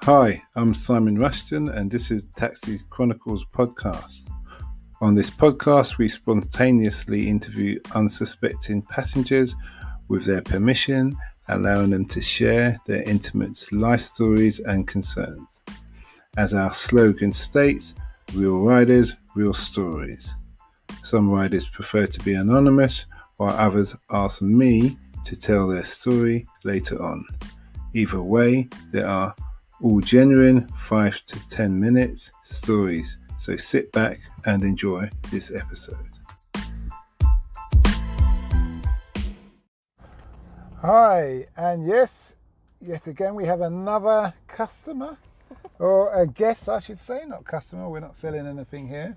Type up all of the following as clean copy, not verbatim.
Hi, I'm Simon Rushton and this is Taxi Chronicles Podcast. On this podcast, we spontaneously interview unsuspecting passengers with their permission, allowing them to share their intimate life stories and concerns. As our slogan states, real riders, real stories. Some riders prefer to be anonymous, while others ask me to tell their story later on. Either way, there are all genuine 5 to 10 minutes stories, so sit back and enjoy this episode. Hi, and yes, yet again we have another customer, or a guest I should say, not customer, we're not selling anything here.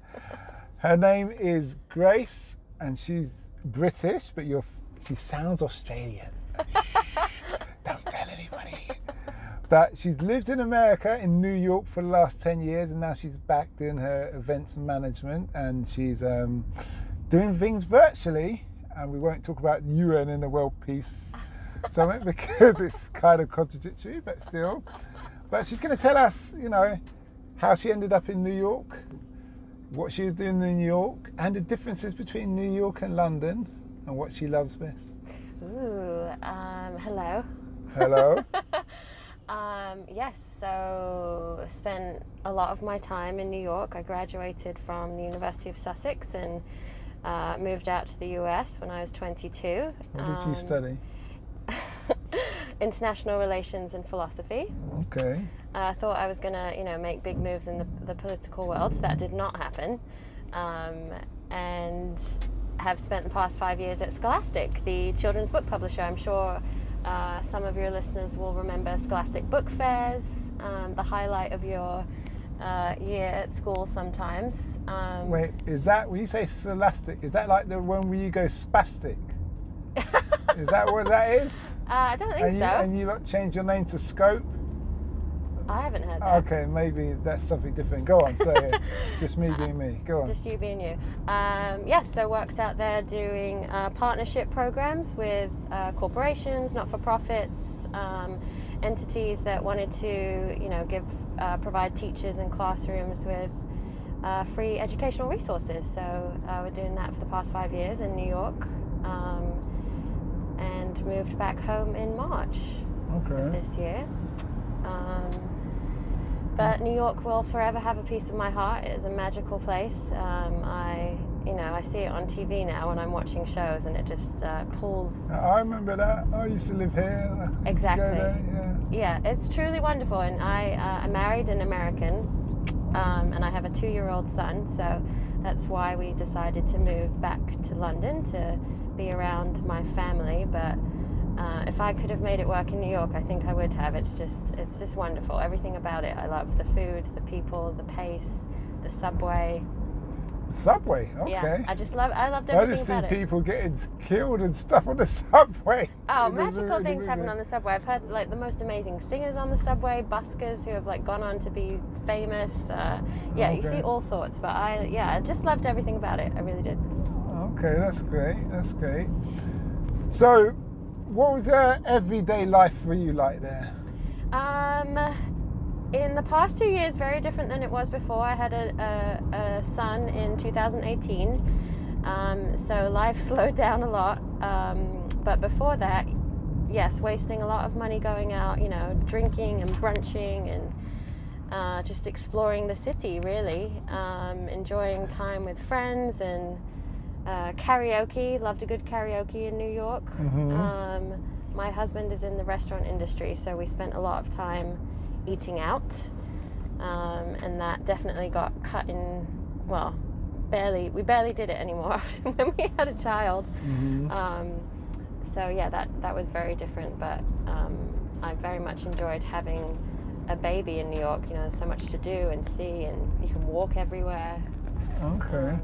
Her name is Grace and she's British, but she sounds Australian. Don't tell anybody. But she's lived in America, in New York, for the last 10 years, and now she's back doing her events management, and she's doing things virtually, and we won't talk about UN and the World Peace Summit because it's kind of contradictory, but still. But she's going to tell us, how she ended up in New York, what she was doing in New York, and the differences between New York and London, and what she loves best. Ooh, hello. Hello. Yes, so spent a lot of my time in New York. I graduated from the University of Sussex and moved out to the US when I was 22. What did you study? International relations and philosophy. Okay. I thought I was going to, make big moves in the political world. That did not happen. And have spent the past 5 years at Scholastic, the children's book publisher. I'm sure some of your listeners will remember Scholastic book fairs, the highlight of your year at school sometimes. Wait, is that, when you say Scholastic, is that like the one where you go spastic? Is that what that is? I don't think so. And you change your name to Scope? I haven't heard that. Okay, maybe that's something different. Go on, say it. Just me being me. Go on. Just you being you. Yes, so worked out there doing partnership programs with corporations, not-for-profits, entities that wanted to, provide teachers and classrooms with free educational resources. So we're doing that for the past 5 years in New York, and moved back home in March of this year. But New York will forever have a piece of my heart. It is a magical place. I see it on TV now when I'm watching shows, and it just pulls. I remember that. I used to live here. Exactly. Yeah, it's truly wonderful. And I married an American, and I have a 2-year-old son. So that's why we decided to move back to London to be around my family. But if I could have made it work in New York, I think I would have. It's just wonderful. Everything about it. I love the food, the people, the pace, the subway. Subway, okay. Yeah, I loved everything about it. I just see people getting killed and stuff on the subway. Oh, magical things happen on the subway. I've heard the most amazing singers on the subway, buskers who have gone on to be famous. You see all sorts. But I just loved everything about it. I really did. Okay, that's great. So, what was their everyday life for you like there? In the past 2 years, very different than it was before. I had a son in 2018, so life slowed down a lot. But before that, yes, wasting a lot of money going out, drinking and brunching and just exploring the city, really. Enjoying time with friends and karaoke. Loved a good karaoke in New York. Mm-hmm. My husband is in the restaurant industry, so we spent a lot of time eating out, and that definitely got cut in. Well, we barely did it anymore after when we had a child. Mm-hmm. So yeah, that was very different. But I very much enjoyed having a baby in New York. There's so much to do and see, and you can walk everywhere. Okay.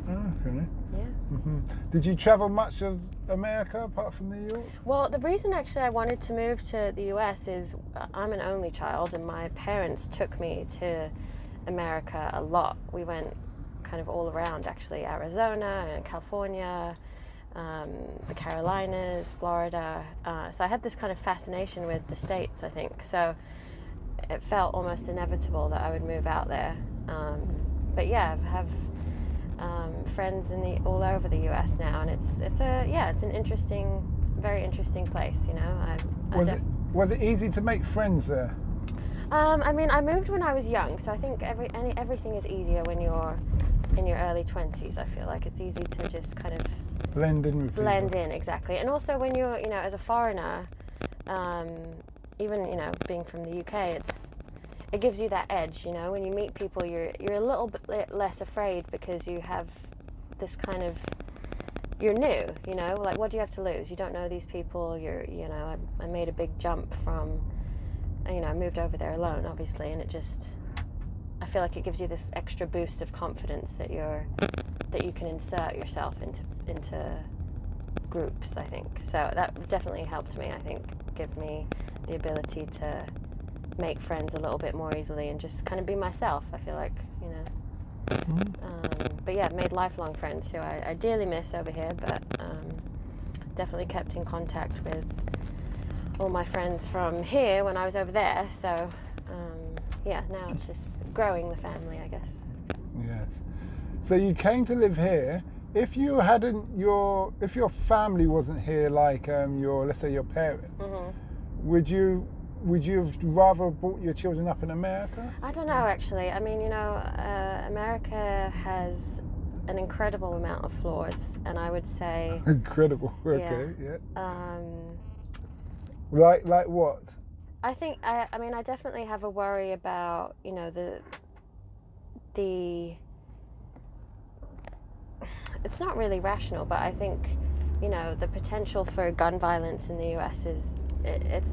Yeah. Mm-hmm. Did you travel much of America apart from New York? Well, the reason actually I wanted to move to the US is I'm an only child, and my parents took me to America a lot. We went kind of all around, actually, Arizona and California, the Carolinas, Florida. So I had this kind of fascination with the States, I think. So it felt almost inevitable that I would move out there. But yeah, I have friends all over the US now, and it's an interesting, very interesting place. You know, was it easy to make friends there? I mean, I moved when I was young, so I think everything is easier when you're in your early 20s. I feel like it's easy to just kind of blend in with people. Exactly. And also when you're, you know, as a foreigner, even, you know, being from the UK, it gives you that edge, you know. When you meet people, you're a little bit less afraid because you have this kind of, you're new, you know, like what do you have to lose? You don't know these people. You know, I made a big jump from, you know, I moved over there alone, obviously, and I feel like it gives you this extra boost of confidence that you can insert yourself into groups, I think. So that definitely helped me, I think, give me the ability to make friends a little bit more easily and just kind of be myself, I feel like, you know. But yeah, made lifelong friends who I dearly miss over here, but definitely kept in contact with all my friends from here when I was over there. So yeah, now it's just growing the family, I guess. Yes. So you came to live here. If you hadn't, if your family wasn't here, like let's say your parents, would you have rather brought your children up in America? I don't know, actually. I mean, you know, America has an incredible amount of flaws, and I would say incredible. Okay, yeah. Like what? I think I mean I definitely have a worry about, you know, the it's not really rational, but I think, you know, the potential for gun violence in the US it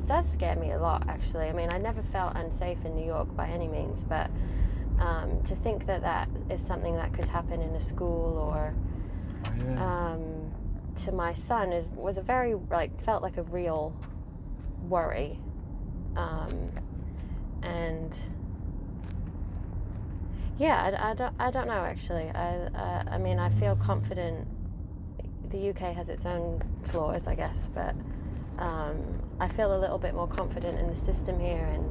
does scare me a lot, actually. I mean, I never felt unsafe in New York by any means, but to think that is something that could happen in a school or to my son was a very, felt like a real worry. And yeah, I don't know, actually. I mean, I feel confident. The UK has its own flaws, I guess, but I feel a little bit more confident in the system here, and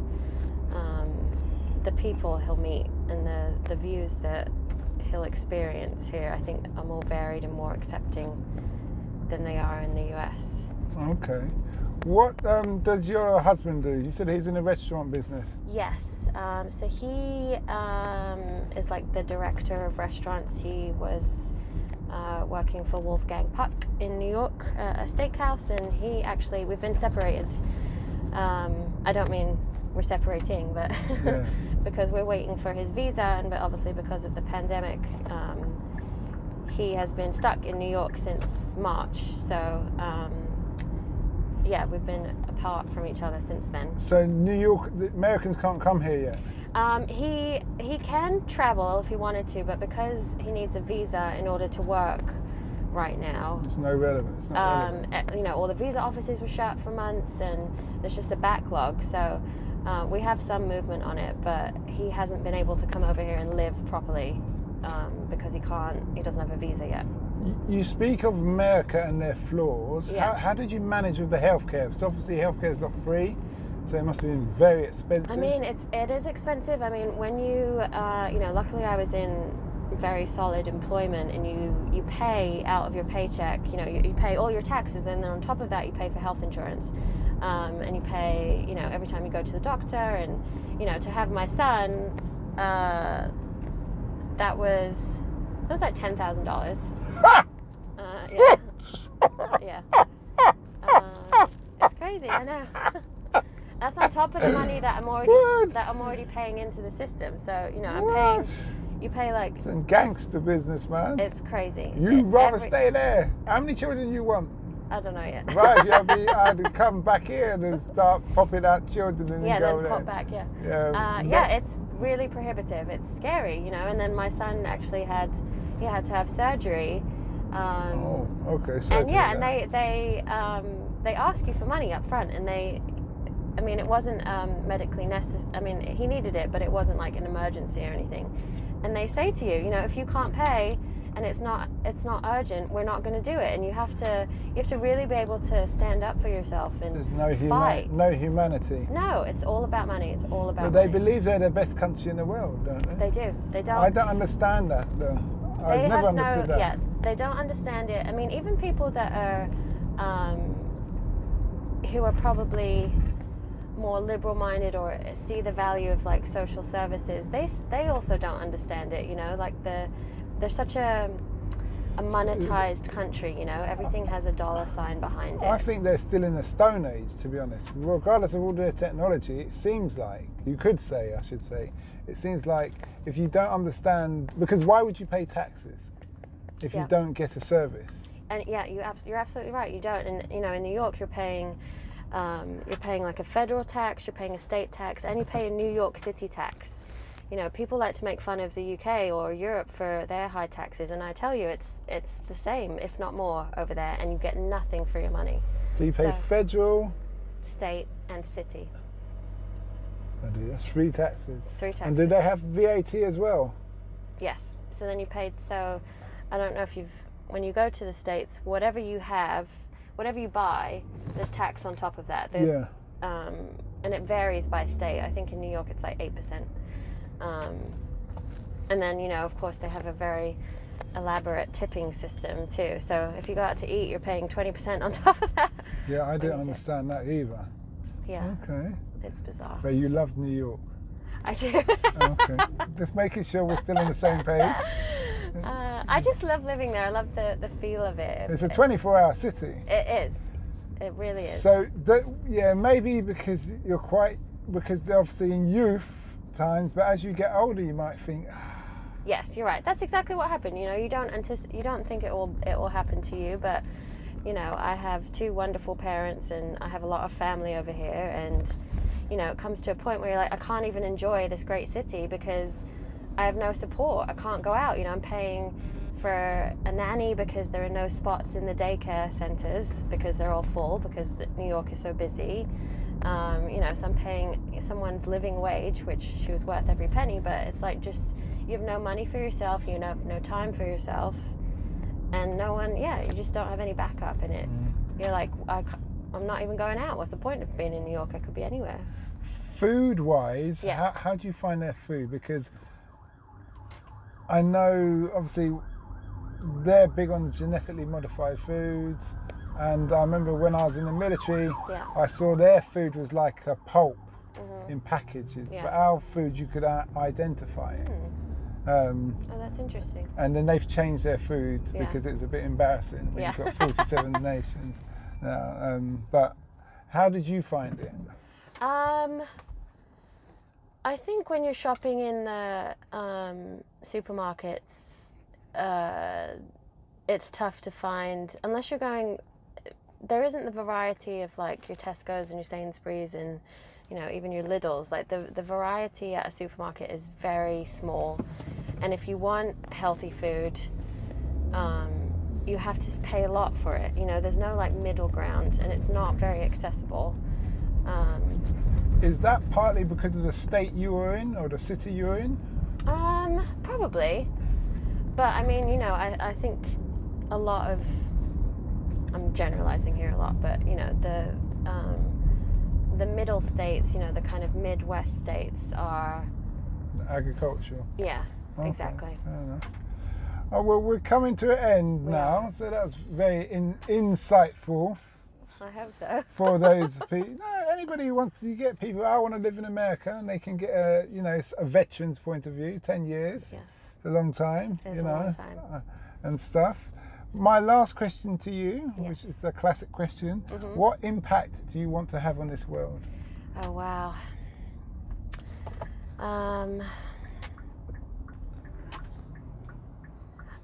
the people he'll meet and the views that he'll experience here, I think, are more varied and more accepting than they are in the US. Okay. What does your husband do? You said he's in the restaurant business. Yes. So he is like the director of restaurants. He was working for Wolfgang Puck in New York, a steakhouse, and we've been separated. I don't mean we're separating, but because we're waiting for his visa, but obviously because of the pandemic, he has been stuck in New York since March. So yeah, we've been apart from each other since then. So New York, the Americans can't come here yet? He can travel if he wanted to, but because he needs a visa in order to work right now, it's no relevance. You know, all the visa offices were shut for months, and there's just a backlog. So we have some movement on it, but he hasn't been able to come over here and live properly because he doesn't have a visa yet. You speak of America and their flaws. Yeah. How did you manage with the healthcare? Because obviously healthcare is not free, so it must have been very expensive. I mean, it is expensive. I mean, when you know, luckily I was in very solid employment, and you pay out of your paycheck. You know, you pay all your taxes, and then on top of that, you pay for health insurance, and you pay, you know, every time you go to the doctor, and you know, to have my son, that was like $10,000. Yeah. Yeah. It's crazy, I know. That's on top of the money that I'm already paying into the system. So, you know, you pay like... It's some gangster business, man. It's crazy. You'd rather stay there. How many children do you want? I don't know yet. Right, I had to come back here and start popping out children and then go there. Pop back, yeah. It's really prohibitive. It's scary, you know. And then my son actually had to have surgery. Okay. And yeah, and they ask you for money up front, and I mean, it wasn't medically necessary. I mean, he needed it, but it wasn't like an emergency or anything. And they say to you, you know, if you can't pay, and it's not urgent, we're not going to do it. And you have to really be able to stand up for yourself and fight. No humanity. No, it's all about money. It's all about But money. they believe they're the best country in the world, don't they? They do. They don't. I don't understand that, though. I've never understood that. Yeah, they don't understand it. I mean, even people that are who are probably more liberal-minded or see the value of like social services, they also don't understand it. You know, like they're such a monetized country. You know, everything has a dollar sign behind it. I think they're still in the Stone Age, to be honest. Regardless of all their technology, it seems like, I should say, it seems like if you don't understand, because why would you pay taxes if you don't get a service? And yeah, you're absolutely right. You don't. And you know, in New York, you're paying like a federal tax, you're paying a state tax, and you pay a New York City tax. You know, people like to make fun of the UK or Europe for their high taxes, and I tell you, it's the same, if not more, over there, and you get nothing for your money. So you pay federal, state, and city. That's 3 taxes. 3 taxes. And do they have VAT as well? Yes. So then you paid. So I don't know if when you go to the States, whatever you buy, there's tax on top of that. Yeah. And it varies by state. I think in New York it's like 8%. And then, you know, of course, they have a very elaborate tipping system too. So if you go out to eat, you're paying 20% on top of that. Yeah, I didn't understand that either. Yeah. Okay. It's bizarre. So you love New York? I do. Okay. Just making sure we're still on the same page. I just love living there. I love the feel of it. It's a 24-hour city. It is. It really is. So, maybe because because they're obviously in youth times, but as you get older, you might think. Yes, you're right. That's exactly what happened. You know, you don't think it will happen to you, but you know, I have 2 wonderful parents, and I have a lot of family over here, and you know, it comes to a point where you're like, I can't even enjoy this great city because I have no support. I can't go out. You know, I'm paying for a nanny because there are no spots in the daycare centers because they're all full because New York is so busy. You know, so I'm paying someone's living wage, which she was worth every penny, but it's like just, you have no money for yourself, you have no time for yourself, and no one, you just don't have any backup in it. You're like, I'm not even going out. What's the point of being in New York? I could be anywhere. Food-wise, yes. how do you find their food? Because I know, obviously, they're big on genetically modified foods, and I remember when I was in the military, I saw their food was like a pulp in packages, but our food you could identify it. Oh, that's interesting. And then they've changed their food because it's a bit embarrassing. You've got 47 nations. But how did you find it? I think when you're shopping in the supermarkets, it's tough to find, unless you're going, there isn't the variety of like your Tesco's and your Sainsbury's and, you know, even your Lidl's. Like the variety at a supermarket is very small, and if you want healthy food, you have to pay a lot for it. You know, there's no like middle ground, and it's not very accessible. Is that partly because of the state you were in or the city you were in? Probably. But I mean, you know, I think a lot of, I'm generalizing here a lot, but you know, the middle states, you know, the kind of Midwest states are agricultural. Yeah, okay. Exactly. Fair enough. Oh, well, we're coming to an end now, so that was very insightful. I hope so. For those people, anybody who wants to get people, I want to live in America, and they can get a veteran's point of view. 10 years, yes, it's a long time, it's a long time. And stuff. My last question to you, which is a classic question: what impact do you want to have on this world? Oh wow.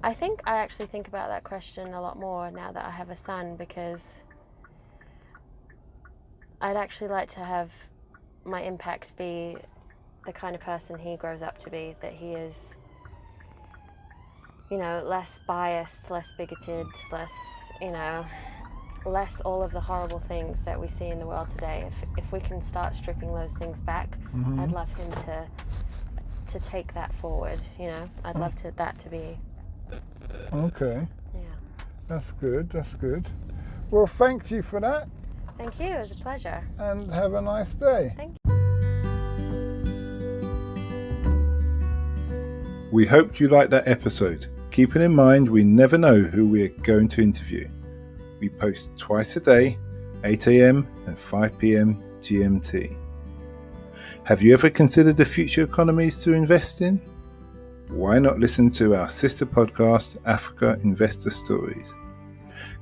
I actually think about that question a lot more now that I have a son, because I'd actually like to have my impact be the kind of person he grows up to be, that he is, you know, less biased, less bigoted, less, you know, less all of the horrible things that we see in the world today. If we can start stripping those things back, I'd love him to take that forward, you know. I'd love that to be Okay. Yeah. That's good. Well, thank you for that. Thank you. It was a pleasure. And have a nice day. Thank you. We hope you liked that episode. Keeping in mind, we never know who we are going to interview. We post twice a day, 8 a.m. and 5 p.m. GMT. Have you ever considered the future economies to invest in? Why not listen to our sister podcast, Africa Investor Stories?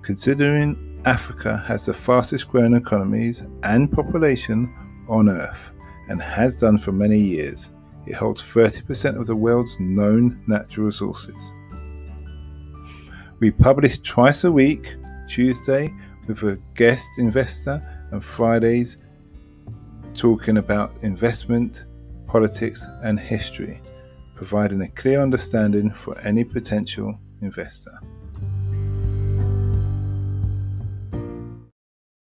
Considering Africa has the fastest growing economies and population on Earth and has done for many years, it holds 30% of the world's known natural resources. We publish twice a week, Tuesday with a guest investor and Fridays talking about investment, politics and history, providing a clear understanding for any potential investor.